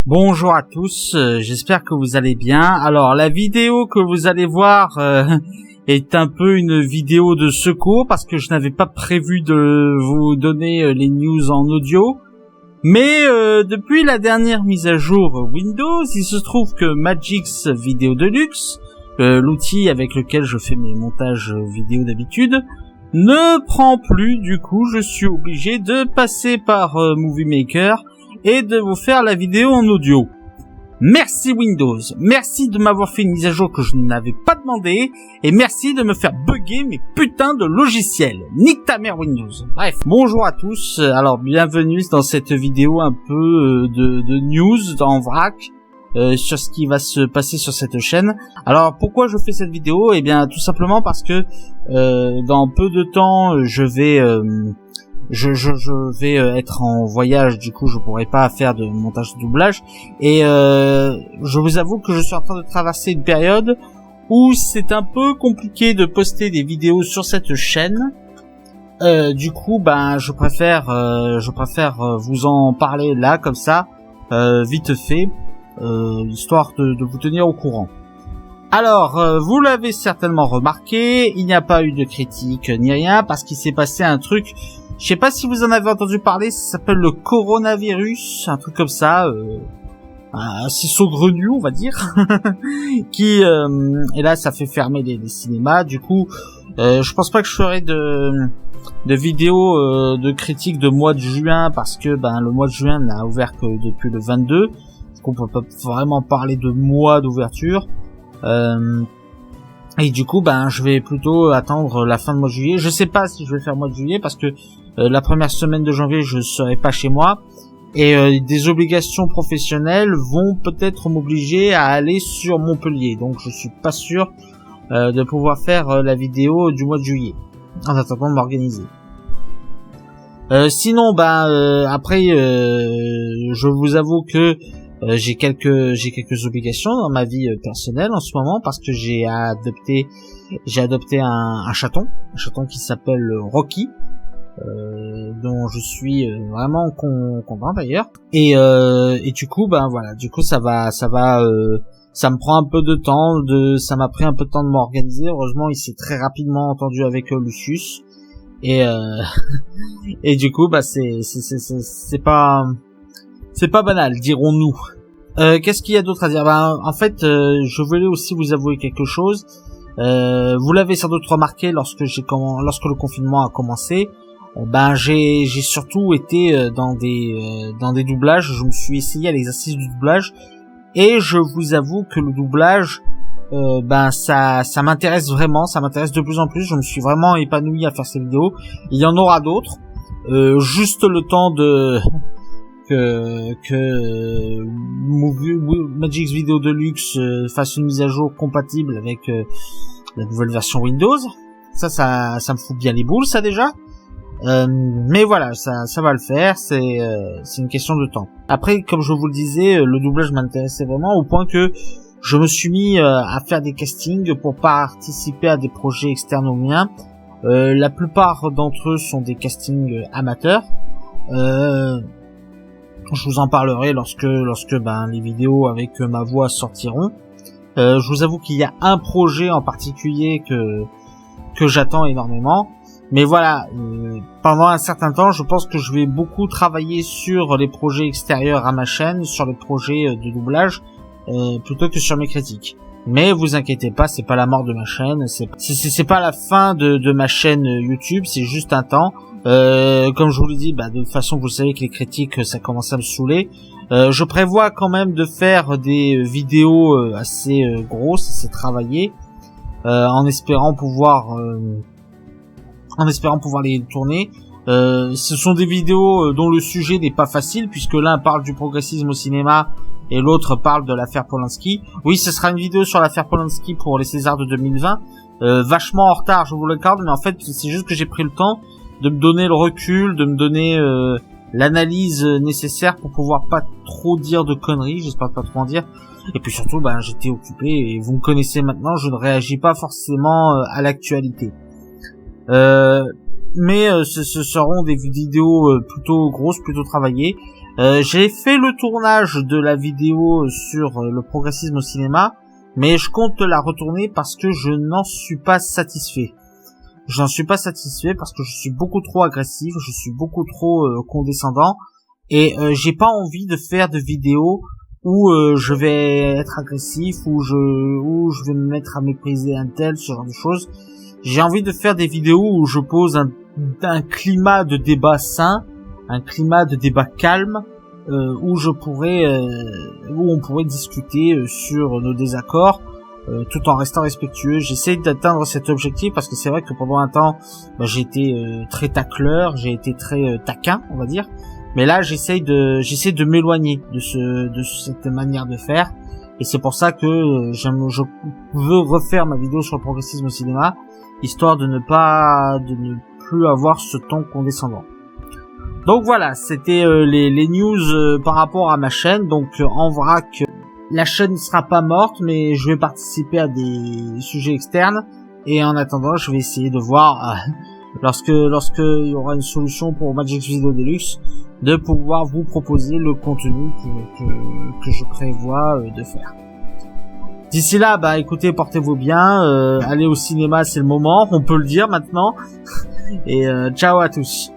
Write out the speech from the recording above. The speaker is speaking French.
Bonjour à tous, j'espère que vous allez bien. Alors la vidéo que vous allez voir est un peu une vidéo de secours parce que je n'avais pas prévu de vous donner les news en audio. Mais depuis la dernière mise à jour Windows, il se trouve que Magix Video Deluxe, l'outil avec lequel je fais mes montages vidéo d'habitude, ne prend plus. Du coup, je suis obligé de passer par Movie Maker et de vous faire la vidéo en audio. Merci Windows, merci de m'avoir fait une mise à jour que je n'avais pas demandé, et merci de me faire bugger mes putains de logiciels. Nique ta mère Windows. Bref, bonjour à tous, alors bienvenue dans cette vidéo un peu de news en vrac, sur ce qui va se passer sur cette chaîne. Alors pourquoi je fais cette vidéo? Eh bien tout simplement parce que dans peu de temps je vais être en voyage, du coup je pourrai pas faire de montage de doublage, et je vous avoue que je suis en train de traverser une période où c'est un peu compliqué de poster des vidéos sur cette chaîne. Du coup ben je préfère vous en parler là comme ça, vite fait, histoire de vous tenir au courant. Alors, vous l'avez certainement remarqué, il n'y a pas eu de critique ni rien parce qu'il s'est passé un truc. Je sais pas si vous en avez entendu parler, ça s'appelle le coronavirus, un truc comme ça, assez saugrenu on va dire, qui et là ça fait fermer les cinémas. Du coup, je pense pas que je ferai de vidéos de critique de mois de juin parce que le mois de juin n'a ouvert que depuis le 22, donc on peut pas vraiment parler de mois d'ouverture. Et du coup, je vais plutôt attendre la fin de mois de juillet. Je sais pas si je vais faire mois de juillet parce que la première semaine de janvier, je serai pas chez moi. Et des obligations professionnelles vont peut-être m'obliger à aller sur Montpellier. Donc je suis pas sûr de pouvoir faire la vidéo du mois de juillet, en attendant de m'organiser. Sinon, après, je vous avoue que j'ai quelques obligations dans ma vie personnelle en ce moment parce que j'ai adopté un chaton qui s'appelle Rocky, dont je suis vraiment content d'ailleurs, et du coup voilà, du coup ça me prend un peu de temps, ça m'a pris un peu de temps de m'organiser. Heureusement il s'est très rapidement entendu avec Lucius, et et du coup c'est pas banal, dirons-nous. Qu'est-ce qu'il y a d'autre à dire? En fait, je voulais aussi vous avouer quelque chose. Vous l'avez sans doute remarqué lorsque le confinement a commencé. J'ai surtout été dans des doublages. Je me suis essayé à l'exercice du doublage, et je vous avoue que le doublage, ça m'intéresse vraiment, ça m'intéresse de plus en plus. Je me suis vraiment épanoui à faire ces vidéos. Il y en aura d'autres. Juste le temps que Magix Video Deluxe fasse une mise à jour compatible avec la nouvelle version Windows. Ça me fout bien les boules, ça déjà. Mais voilà, ça va le faire. C'est une question de temps. Après, comme je vous le disais, le doublage m'intéressait vraiment au point que je me suis mis à faire des castings pour participer à des projets externes aux miens. La plupart d'entre eux sont des castings amateurs. Je vous en parlerai lorsque les vidéos avec ma voix sortiront. Je vous avoue qu'il y a un projet en particulier que j'attends énormément. Mais voilà, pendant un certain temps, je pense que je vais beaucoup travailler sur les projets extérieurs à ma chaîne, sur les projets de doublage, plutôt que sur mes critiques. Mais vous inquiétez pas, c'est pas la mort de ma chaîne, c'est pas la fin de ma chaîne YouTube, c'est juste un temps. Comme je vous l'ai dit, de toute façon vous savez que les critiques ça commence à me saouler. Je prévois quand même de faire des vidéos assez grosses, assez travaillées, en espérant pouvoir les tourner. Ce sont des vidéos dont le sujet n'est pas facile, puisque l'un parle du progressisme au cinéma et l'autre parle de l'affaire Polanski. Oui, ce sera une vidéo sur l'affaire Polanski pour les Césars de 2020. Vachement en retard, je vous l'accorde, mais en fait c'est juste que j'ai pris le temps de me donner le recul, de me donner l'analyse nécessaire pour pouvoir pas trop dire de conneries, j'espère pas trop en dire. Et puis surtout, j'étais occupé, et vous me connaissez maintenant, je ne réagis pas forcément à l'actualité. Mais ce seront des vidéos plutôt grosses, plutôt travaillées. J'ai fait le tournage de la vidéo sur le progressisme au cinéma, mais je compte la retourner parce que je n'en suis pas satisfait. J'en suis pas satisfait parce que je suis beaucoup trop agressif, je suis beaucoup trop condescendant, et j'ai pas envie de faire de vidéos où je vais être agressif, où je vais me mettre à mépriser un tel, ce genre de choses. J'ai envie de faire des vidéos où je pose un climat de débat sain, un climat de débat calme, où on pourrait discuter sur nos désaccords, tout en restant respectueux. J'essaie d'atteindre cet objectif parce que c'est vrai que pendant un temps, j'ai été très tacleur, j'ai été très taquin, on va dire. Mais là, j'essaie de m'éloigner de cette manière de faire. Et c'est pour ça que je veux refaire ma vidéo sur le progressisme au cinéma, histoire de ne plus avoir ce ton condescendant. Donc voilà, c'était les news par rapport à ma chaîne. Donc en vrac, la chaîne ne sera pas morte, mais je vais participer à des sujets externes. Et en attendant, je vais essayer de voir, lorsque il y aura une solution pour Magix Video Deluxe, de pouvoir vous proposer le contenu que je prévois de faire. D'ici là, écoutez, portez-vous bien, allez au cinéma, c'est le moment, on peut le dire maintenant. Et ciao à tous.